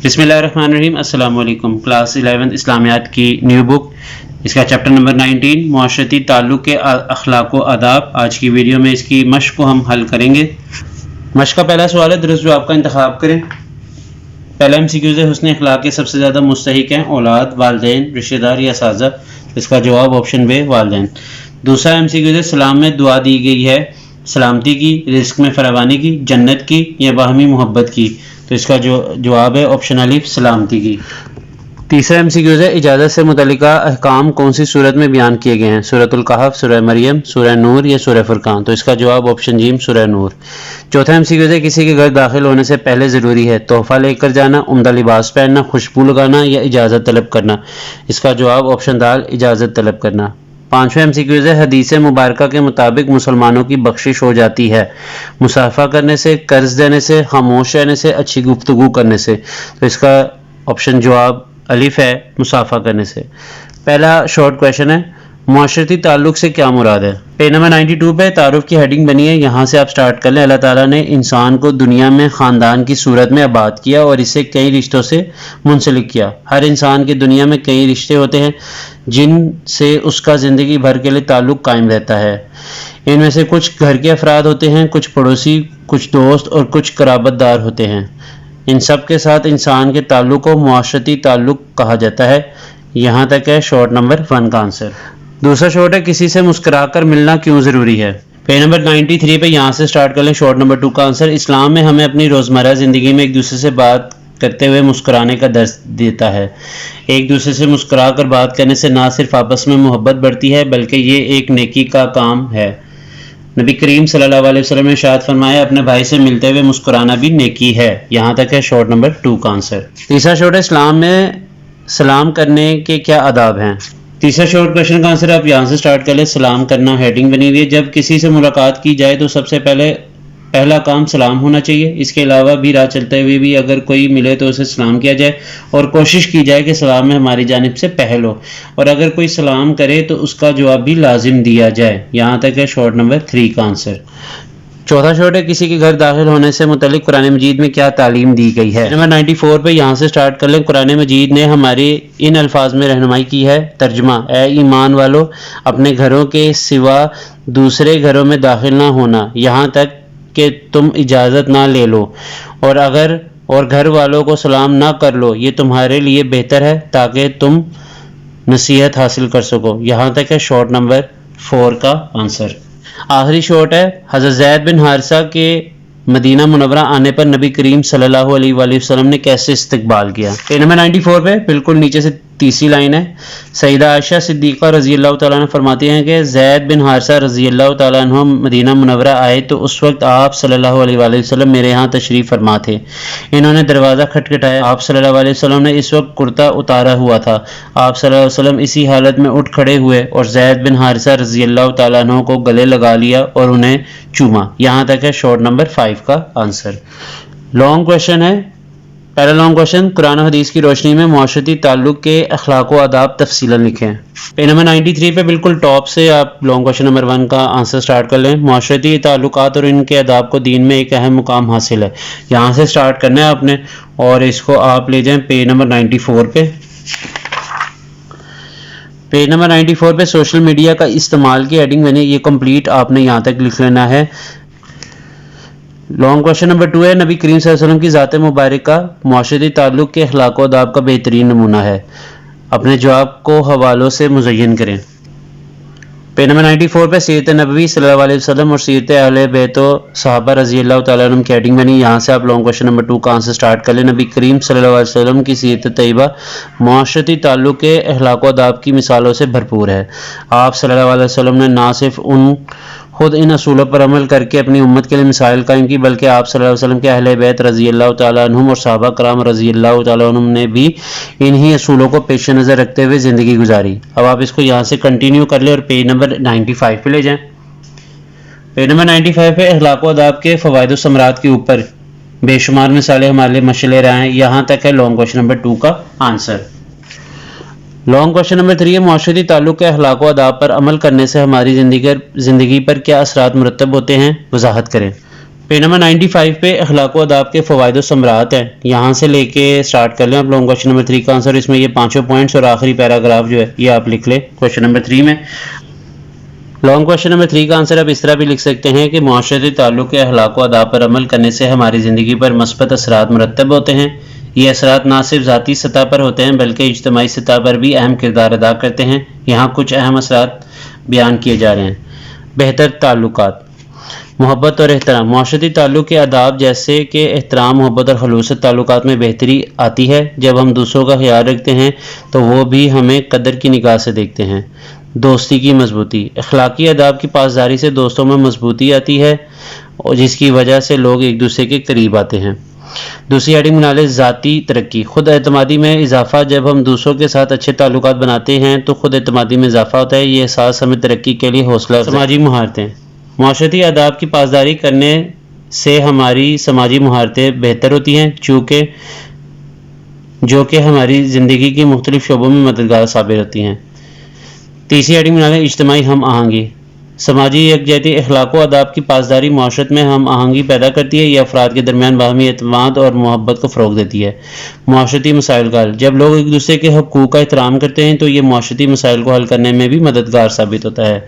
بسم اللہ الرحمن الرحیم۔ السلام علیکم۔ کلاس 11 اسلامیات کی نیو بک، اس کا چیپٹر نمبر 19 معاشرتی تعلق کے اخلاق و آداب۔ آج کی ویڈیو میں اس کی مشق کو ہم حل کریں گے۔ مشق کا پہلا سوال ہے، درست جواب کا انتخاب کریں۔ پہلا MCQ ہے، حسن اخلاق کے سب سے زیادہ مستحق ہیں اولاد، والدین، رشتہ دار یا اساتذہ؟ اس کا جواب آپشن بے، والدین۔ دوسرا MCQ ہے، سلام میں دعا دی گئی ہے سلامتی کی، رزق میں فراوانی کی، جنت کی یا باہمی محبت کی؟ تو اس کا جو جواب ہے آپشن الف، سلامتی کی۔ تیسرا MCQ ہے، اجازت سے متعلقہ احکام کون سی صورت میں بیان کیے گئے ہیں؟ سورۃ الکہف، سورہ مریم، سورہ نور یا سورہ فرقان؟ تو اس کا جواب آپشن جیم، سورہ نور۔ چوتھا MCQ ہے، کسی کے گھر داخل ہونے سے پہلے ضروری ہے تحفہ لے کر جانا، عمدہ لباس پہننا، خوشبو لگانا یا اجازت طلب کرنا؟ اس کا جواب آپشن دال، اجازت طلب کرنا۔ پانچواں MCQ ہے، حدیث مبارکہ کے مطابق مسلمانوں کی بخشش ہو جاتی ہے مصافحہ کرنے سے، قرض دینے سے، خاموش رہنے سے، اچھی گفتگو کرنے سے؟ تو اس کا آپشن جواب الف ہے، مصافحہ کرنے سے۔ پہلا شارٹ کویشچن ہے، معاشرتی تعلق سے کیا مراد ہے؟ پیج نمبر 92 پہ تعارف کی ہیڈنگ بنی ہے، یہاں سے آپ سٹارٹ کر لیں۔ اللہ تعالیٰ نے انسان کو دنیا میں خاندان کی صورت میں آباد کیا اور اسے کئی رشتوں سے منسلک کیا۔ ہر انسان کے دنیا میں کئی رشتے ہوتے ہیں جن سے اس کا زندگی بھر کے لیے تعلق قائم رہتا ہے۔ ان میں سے کچھ گھر کے افراد ہوتے ہیں، کچھ پڑوسی، کچھ دوست اور کچھ قرابت دار ہوتے ہیں۔ ان سب کے ساتھ انسان کے تعلق کو معاشرتی تعلق کہا جاتا ہے۔ یہاں تک ہے شارٹ نمبر 1 کا آنسر۔ دوسرا شارٹ ہے، کسی سے مسکرا کر ملنا کیوں ضروری ہے؟ پیج نمبر 93 پہ یہاں سے سٹارٹ کر لیں، شارٹ نمبر 2 کا آنسر۔ اسلام میں ہمیں اپنی روزمرہ زندگی میں ایک دوسرے سے بات کرتے ہوئے مسکرانے کا درس دیتا ہے۔ ایک دوسرے سے مسکرا کر بات کرنے سے نہ صرف آپس میں محبت بڑھتی ہے بلکہ یہ ایک نیکی کا کام ہے۔ نبی کریم صلی اللہ علیہ وسلم نے ارشاد فرمایا، اپنے بھائی سے ملتے ہوئے مسکرانا بھی نیکی ہے۔ یہاں تک ہے شارٹ نمبر 2 کا آنسر۔ تیسرا شارٹ ہے، اسلام میں سلام کرنے کے کیا آداب ہیں؟ تیسرا شارٹ کویشچن کا آنسر آپ یہاں سے سٹارٹ کر لیں، سلام کرنا ہیڈنگ بنی ہوئی ہے۔ جب کسی سے ملاقات کی جائے تو سب سے پہلا کام سلام ہونا چاہیے۔ اس کے علاوہ بھی راہ چلتے ہوئے بھی اگر کوئی ملے تو اسے سلام کیا جائے اور کوشش کی جائے کہ سلام میں ہماری جانب سے پہل ہو، اور اگر کوئی سلام کرے تو اس کا جواب بھی لازم دیا جائے۔ یہاں تک ہے شارٹ نمبر 3 کا آنسر۔ چوتھا شارٹ ہے، کسی کے گھر داخل ہونے سے متعلق قرآن مجید میں کیا تعلیم دی گئی ہے؟ نمبر 94 پہ یہاں سے سٹارٹ کر لیں۔ قرآن مجید نے ہماری ان الفاظ میں رہنمائی کی ہے، ترجمہ: اے ایمان والو، اپنے گھروں کے سوا دوسرے گھروں میں داخل نہ ہونا یہاں تک کہ تم اجازت نہ لے لو، اور گھر والوں کو سلام نہ کر لو، یہ تمہارے لیے بہتر ہے تاکہ تم نصیحت حاصل کر سکو۔ یہاں تک ہے شارٹ نمبر 4 کا آنسر۔ آخری شارٹ ہے، حضرت زید بن حارثہ کے مدینہ منورہ آنے پر نبی کریم صلی اللہ علیہ وآلہ وسلم نے کیسے استقبال کیا؟ پیج نمبر 94 پہ بالکل نیچے سے تیسری لائن ہے، سیدہ عائشہ صدیقہ رضی اللہ تعالیٰ عنہ فرماتی ہیں کہ زید بن حارثہ رضی اللہ تعالیٰ عنہ مدینہ منورہ آئے تو اس وقت آپ صلی اللہ علیہ وآلہ وسلم میرے ہاں تشریف فرما تھے۔ انہوں نے دروازہ کھٹکھٹایا، آپ صلی اللہ علیہ وسلم نے اس وقت کرتا اتارا ہوا تھا۔ آپ صلی اللہ علیہ وسلم اسی حالت میں اٹھ کھڑے ہوئے اور زید بن حارثہ رضی اللہ تعالیٰ عنہ کو گلے لگا لیا اور انہیں چوما۔ یہاں تک ہے شارٹ نمبر 5 کا آنسر۔ لانگ کویشچن ہے، پہلا لانگ کویشچن، قرآن و حدیث کی روشنی میں معاشرتی تعلق کے اخلاق و آداب تفصیلاً لکھیں۔ پیج نمبر 93 پہ بالکل ٹاپ سے آپ لانگ کویشچن نمبر 1 کا آنسر سٹارٹ کر لیں، معاشرتی تعلقات اور ان کے آداب کو دین میں ایک اہم مقام حاصل ہے۔ یہاں سے سٹارٹ کرنا ہے آپ نے اور اس کو آپ لے جائیں پیج نمبر 94 پہ۔ پیج نمبر 94 پہ سوشل میڈیا کا استعمال کی ہیڈنگ بنی، یہ کمپلیٹ آپ نے یہاں تک لکھ لینا ہے۔ لانگ کویشچن نمبر 2 ہے، نبی کریم صلی اللہ علیہ وسلم کی ذات مبارکہ معاشرتی تعلق کے اخلاق و آداب کا بہترین نمونہ ہے۔ اپنے جواب کو حوالوں سے مزین کریں۔ پیج نمبر 94 پہ سیرت نبوی صلی اللہ علیہ وسلم اور سیرت اہل بیت و صحابہ رضی اللہ تعالیٰ عنہ کی ہیڈنگ بنی، یہاں سے آپ لانگ کویشچن نمبر 2 کا آنسر سٹارٹ کر لیں۔ نبی کریم صلی اللہ علیہ وسلم کی سیرت طیبہ معاشرتی تعلق کے اخلاق و آداب کی مثالوں سے بھرپور ہے۔ آپ صلی اللہ علیہ وسلم نے نہ صرف خود ان اصولوں پر عمل کر کے اپنی امت کے لیے مثال قائم کی بلکہ آپ صلی اللہ علیہ وسلم کے اہل بیت رضی اللہ تعالیٰ عنہم اور صحابہ کرام رضی اللہ تعالیٰ عنہم نے بھی انہی اصولوں کو پیش نظر رکھتے ہوئے زندگی گزاری۔ اب آپ اس کو یہاں سے کنٹینیو کر لیں اور پیج نمبر 95 پہ لے جائیں۔ پیج نمبر 95 پہ اخلاق و آداب کے فوائد و ثمرات کے اوپر بے شمار مثالیں ہمارے لیے مشعل راہ ہیں۔ یہاں تک ہے لانگ کویشچن نمبر 2 کا آنسر۔ لانگ کویشچن نمبر 3 ہے، معاشرتی تعلق کے اخلاق و آداب پر عمل کرنے سے ہماری زندگی پر کیا اثرات مرتب ہوتے ہیں؟ وضاحت کریں۔ پیج نمبر 95 پہ اخلاق و آداب کے فوائد و ثمرات ہیں، یہاں سے لے کے سٹارٹ کر لیں آپ لوگوں کوشچن نمبر 3 کا آنسر. اس میں یہ 5 پوائنٹس اور آخری پیراگراف جو ہے یہ آپ لکھ لیں کوشچن نمبر 3 میں. لانگ کوشچن نمبر 3 کا آنسر آپ اس طرح بھی لکھ سکتے ہیں کہ معاشرتی تعلق کے اخلاق و آداب پر عمل کرنے سے ہماری زندگی پر مثبت اثرات مرتب ہوتے ہیں. یہ اثرات نہ صرف ذاتی سطح پر ہوتے ہیں بلکہ اجتماعی سطح پر بھی اہم کردار ادا کرتے ہیں. یہاں کچھ اہم اثرات بیان کیے جا رہے ہیں. بہتر تعلقات، محبت اور احترام. معاشرتی تعلق کے آداب جیسے کہ احترام، محبت اور خلوص تعلقات میں بہتری آتی ہے. جب ہم دوسروں کا خیال رکھتے ہیں تو وہ بھی ہمیں قدر کی نگاہ سے دیکھتے ہیں. دوستی کی مضبوطی، اخلاقی آداب کی پاسداری سے دوستوں میں مضبوطی آتی ہے اور جس کی وجہ سے لوگ ایک دوسرے کے قریب آتے ہیں. دوسری ہیڈنگ بنا لیں ذاتی ترقی، خود اعتمادی میں اضافہ. جب ہم دوسروں کے ساتھ اچھے تعلقات بناتے ہیں تو خود اعتمادی میں اضافہ ہوتا ہے. یہ احساس ہمیں ترقی کے لیے حوصلہ. سماجی مہارتیں، معاشرتی آداب کی پاسداری کرنے سے ہماری سماجی مہارتیں بہتر ہوتی ہیں جو کہ ہماری زندگی کی مختلف شعبوں میں مددگار ثابت ہوتی ہیں. تیسری ہیڈنگ بنا لیں اجتماعی ہم آہنگی، سماجی یکجہتی. اخلاق و آداب کی پاسداری معاشرت میں ہم آہنگی پیدا کرتی ہے. یہ افراد کے درمیان باہمی اعتماد اور محبت کو فروغ دیتی ہے. معاشرتی مسائل کا حل، جب لوگ ایک دوسرے کے حقوق کا احترام کرتے ہیں تو یہ معاشرتی مسائل کو حل کرنے میں بھی مددگار ثابت ہوتا ہے.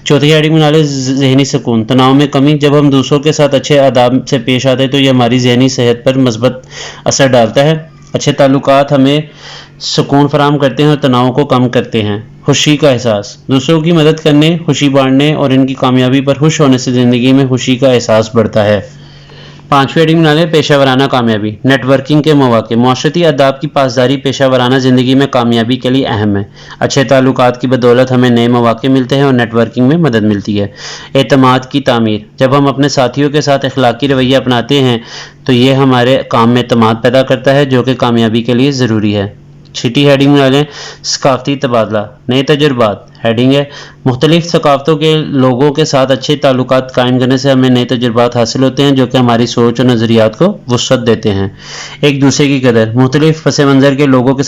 چوتھی ہیڈنگ بنا لیں ذہنی سکون، تناؤ میں کمی. جب ہم دوسروں کے ساتھ اچھے آداب سے پیش آتے ہیں تو یہ ہماری ذہنی صحت پر مثبت اثر ڈالتا ہے. اچھے تعلقات ہمیں سکون فراہم کرتے ہیں اور تناؤ کو کم کرتے ہیں. خوشی کا احساس، دوسروں کی مدد کرنے، خوشی بانٹنے اور ان کی کامیابی پر خوش ہونے سے زندگی میں خوشی کا احساس بڑھتا ہے. پانچویں ہیڈنگ بنا لیں پیشہ ورانہ کامیابی، نیٹ ورکنگ کے مواقع. معاشرتی آداب کی پاسداری پیشہ ورانہ زندگی میں کامیابی کے لیے اہم ہے. اچھے تعلقات کی بدولت ہمیں نئے مواقع ملتے ہیں اور نیٹ ورکنگ میں مدد ملتی ہے. اعتماد کی تعمیر، جب ہم اپنے ساتھیوں کے ساتھ اخلاقی رویہ اپناتے ہیں تو یہ ہمارے کام میں اعتماد پیدا کرتا ہے جو کہ کامیابی کے لیے ضروری ہے. چھٹی ہیڈنگ بنا لیں ثقافتی تبادلہ، نئے تجربات. ہیڈنگ ہے مختلف ثقافتوں کے لوگوں کے ساتھ اچھے تعلقات قائم کرنے سے ہمیں نئے تجربات حاصل ہوتے ہیں جو کہ ہماری سوچ اور نظریات کو وسعت دیتے ہیں. ایک دوسرے کی قدر، مختلف پس منظر کے لوگوں کے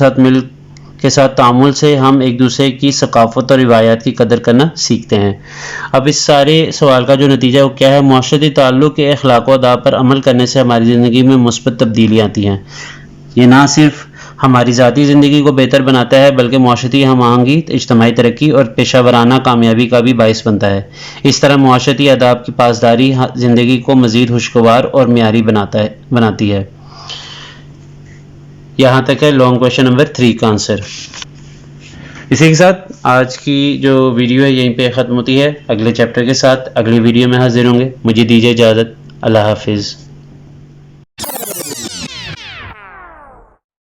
ساتھ تعامل سے ہم ایک دوسرے کی ثقافت اور روایات کی قدر کرنا سیکھتے ہیں. اب اس سارے سوال کا جو نتیجہ وہ کیا ہے؟ معاشرتی تعلق کے اخلاق و آداب پر عمل کرنے سے ہماری زندگی میں مثبت تبدیلیاں آتی ہیں. یہ نہ صرف ہماری ذاتی زندگی کو بہتر بناتا ہے بلکہ معاشرتی ہم آہنگی، اجتماعی ترقی اور پیشہ ورانہ کامیابی کا بھی باعث بنتا ہے. اس طرح معاشرتی آداب کی پاسداری زندگی کو مزید خوشگوار اور معیاری بناتی ہے. یہاں تک ہے لانگ کویشچن نمبر 3 کا آنسر. اسی کے ساتھ آج کی جو ویڈیو ہے یہیں پہ ختم ہوتی ہے. اگلے چیپٹر کے ساتھ اگلی ویڈیو میں حاضر ہوں گے. مجھے دیجیے اجازت. اللہ حافظ.